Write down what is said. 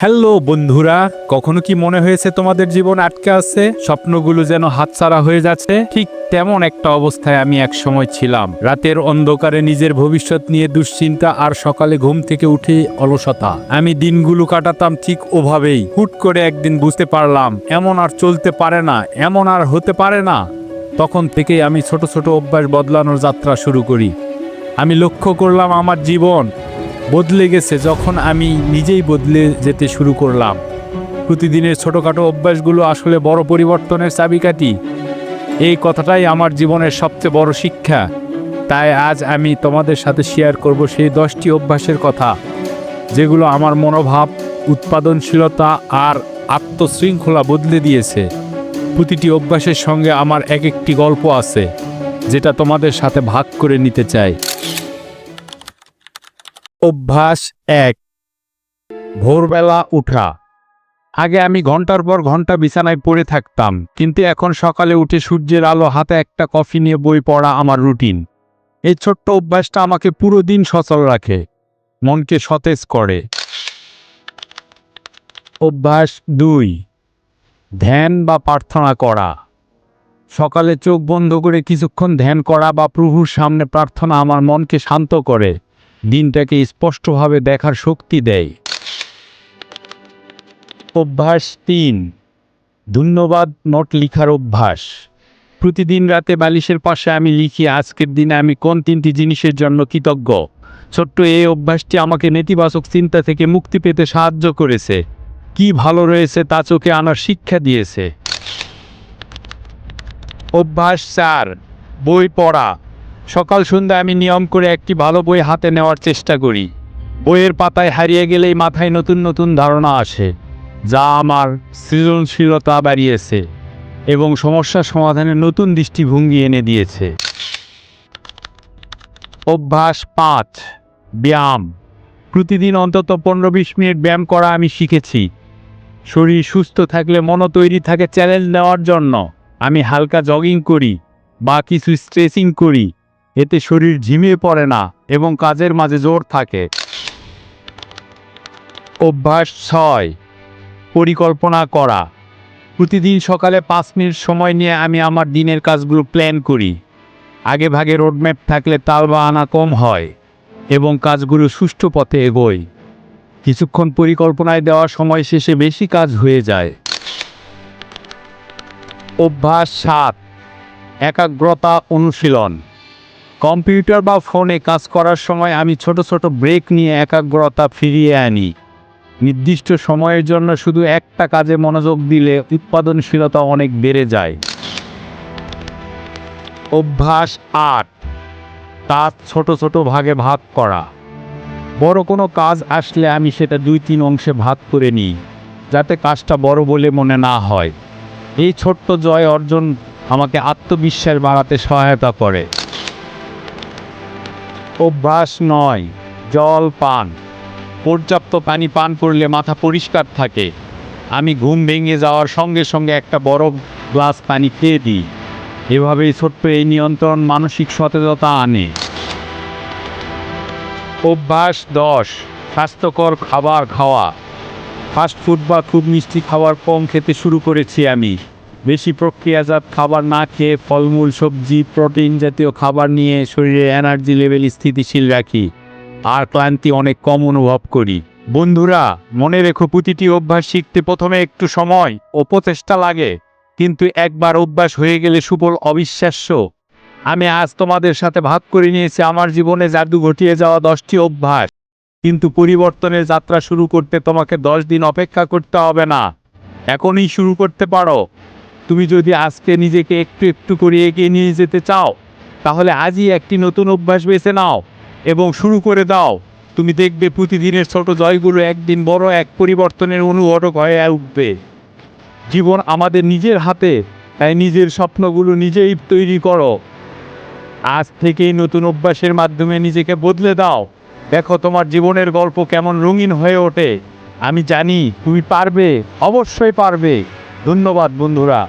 Hello বন্ধুরা, কখনো কি মনে হয়েছে তোমাদের জীবন আটকে আছে, স্বপ্নগুলো যেন হাতছাড়া হয়ে যাচ্ছে? ঠিক তেমন একটা অবস্থায় আমি এক সময় ছিলাম। রাতের অন্ধকারে নিজের ভবিষ্যৎ নিয়ে দুশ্চিন্তা আর সকালে ঘুম থেকে উঠে অলসতা। আমি দিনগুলো কাটাতাম ঠিক ওভাবেই। হুট করে একদিন বুঝতে পারলাম এমন আর চলতে পারে না, এমন আর হতে পারে না। তখন থেকেই আমি ছোট ছোট অভ্যাস বদলানোর যাত্রা শুরু করি। আমি লক্ষ্য করলাম আমার জীবন বদলে গেছে যখন আমি নিজেই বদলে যেতে শুরু করলাম। প্রতিদিনের ছোটোখাটো অভ্যাসগুলো আসলে বড় পরিবর্তনের চাবিকাঠি। এই কথাটাই আমার জীবনের সবচেয়ে বড় শিক্ষা। তাই আজ আমি তোমাদের সাথে শেয়ার করব সেই 10টি অভ্যাসের কথা, যেগুলো আমার মনোভাব, উৎপাদনশীলতা আর আত্মশৃঙ্খলা বদলে দিয়েছে। প্রতিটি অভ্যাসের সঙ্গে আমার এক একটি গল্প আছে, যেটা তোমাদের সাথে ভাগ করে নিতে চাই। অভ্যাস 1, ভোরবেলা উঠা। আগে আমি ঘন্টার পর ঘন্টা বিছানায় পড়ে থাকতাম, কিন্তু এখন সকালে উঠে সূর্যের আলো হাতে একটা কফি নিয়ে বই পড়া আমার রুটিন। এই ছোট্ট অভ্যাসটা আমাকে পুরো দিন সচল রাখে, মনকে সতেজ করে। অভ্যাস 2, ধ্যান বা প্রার্থনা করা। সকালে চোখ বন্ধ করে কিছুক্ষণ ধ্যান করা বা প্রভুর সামনে প্রার্থনা আমার মনকে শান্ত করে, দিনটাকে স্পষ্টভাবে দেখার শক্তি দেয়। অভ্যাস 3, ধন্যবাদ নোট লেখার অভ্যাস। প্রতিদিন রাতে বালিশের পাশে আমি লিখি আজকের দিনে আমি কোন 3টি জিনিসের জন্য কৃতজ্ঞ। ছোট্ট এই অভ্যাসটি আমাকে নেতিবাচক চিন্তা থেকে মুক্তি পেতে সাহায্য করেছে, কি ভালো রয়েছে তা চোখে আনার শিক্ষা দিয়েছে। অভ্যাস 4, বই পড়া। সকাল সন্ধ্যা আমি নিয়ম করে একটি ভালো বই হাতে নেওয়ার চেষ্টা করি। বইয়ের পাতায় হারিয়ে গেলেই মাথায় নতুন নতুন ধারণা আসে, যা আমার সৃজনশীলতা বাড়িয়েছে এবং সমস্যা সমাধানের নতুন দৃষ্টিভঙ্গি এনে দিয়েছে। অভ্যাস 5, ব্যায়াম। প্রতিদিন অন্তত 15-20 মিনিট ব্যায়াম করা আমি শিখেছি। শরীর সুস্থ থাকলে মনও তৈরি থাকে চ্যালেঞ্জ নেওয়ার জন্য। আমি হালকা জগিং করি বা কিছু স্ট্রেচিং করি, এতে শরীর ঝিমিয়ে পড়ে না এবং কাজের মাঝে জোর থাকে। অভ্যাস 6, পরিকল্পনা করা। প্রতিদিন সকালে 5 মিনিট সময় নিয়ে আমি আমার দিনের কাজগুলো প্ল্যান করি। আগে ভাগে রোডম্যাপ থাকলে তালবাহানা কম হয় এবং কাজগুলো সুষ্ঠু পথে এগোয়। কিছুক্ষণ পরিকল্পনায় দেওয়ার সময় শেষে বেশি কাজ হয়ে যায়। অভ্যাস 7, একাগ্রতা অনুশীলন। কম্পিউটার বা ফোনে কাজ করার সময় আমি ছোট ছোট ব্রেক নিয়ে একাগ্রতা ফিরিয়ে আনি। নির্দিষ্ট সময়ের জন্য শুধু একটা কাজে মনোযোগ দিলে উৎপাদনশীলতা অনেক বেড়ে যায়। অভ্যাস 8, কাজ ছোট ছোট ভাগে ভাগ করা। বড় কোনো কাজ আসলে আমি সেটা 2-3 অংশে ভাগ করে নিই, যাতে কাজটা বড় বলে মনে না হয়। এই ছোট্ট জয় অর্জন আমাকে আত্মবিশ্বাস বাড়াতে সহায়তা করে। অভ্যাস 9, জল পান। পর্যাপ্ত পানি পান করলে মাথা পরিষ্কার থাকে। আমি ঘুম ভেঙে যাওয়ার সঙ্গে সঙ্গে একটা বড় গ্লাস পানি খেয়ে দিই। এভাবেই ছোট্ট এই নিয়ন্ত্রণ মানসিক সতেজতা আনে। অভ্যাস 10, স্বাস্থ্যকর খাবার খাওয়া। ফাস্টফুড বা খুব মিষ্টি খাবার কম খেতে শুরু করেছি আমি। বেশি প্রক্রিয়াজাত খাবার না খেয়ে ফলমূল, সবজি, প্রোটিন জাতীয় খাবার নিয়ে শরীরে এনার্জি লেভেল স্থিতিশীল রাখি আর ক্লান্তি অনেক কম অনুভব করি। বন্ধুরা, মনে রেখো, প্রতিটি অভ্যাস শিখতে প্রথমে একটু সময় ও প্রচেষ্টা লাগে, কিন্তু একবার অভ্যাস হয়ে গেলে সুফল অবিশ্বাস্য। আমি আজ তোমাদের সাথে ভাগ করে নিয়েছি আমার জীবনে জাদু ঘটিয়ে যাওয়া 10টি অভ্যাস। কিন্তু পরিবর্তনের যাত্রা শুরু করতে তোমাকে 10 দিন অপেক্ষা করতে হবে না, এখনই শুরু করতে পারো। তুমি যদি আজকে নিজেকে একটু একটু করে এগিয়ে নিয়ে যেতে চাও, তাহলে আজই একটি নতুন অভ্যাস বেছে নাও এবং শুরু করে দাও। তুমি দেখবে প্রতিদিনের ছোট জয়গুলো একদিন বড় এক পরিবর্তনের অনুঘটক হয়ে উঠবে। জীবন আমাদের নিজের হাতে, তাই নিজের স্বপ্নগুলো নিজেই তৈরি করো। আজ থেকেই নতুন অভ্যাসের মাধ্যমে নিজেকে বদলে দাও। দেখো তোমার জীবনের গল্প কেমন রঙিন হয়ে ওঠে। আমি জানি তুমি পারবে, অবশ্যই পারবে। ধন্যবাদ বন্ধুরা।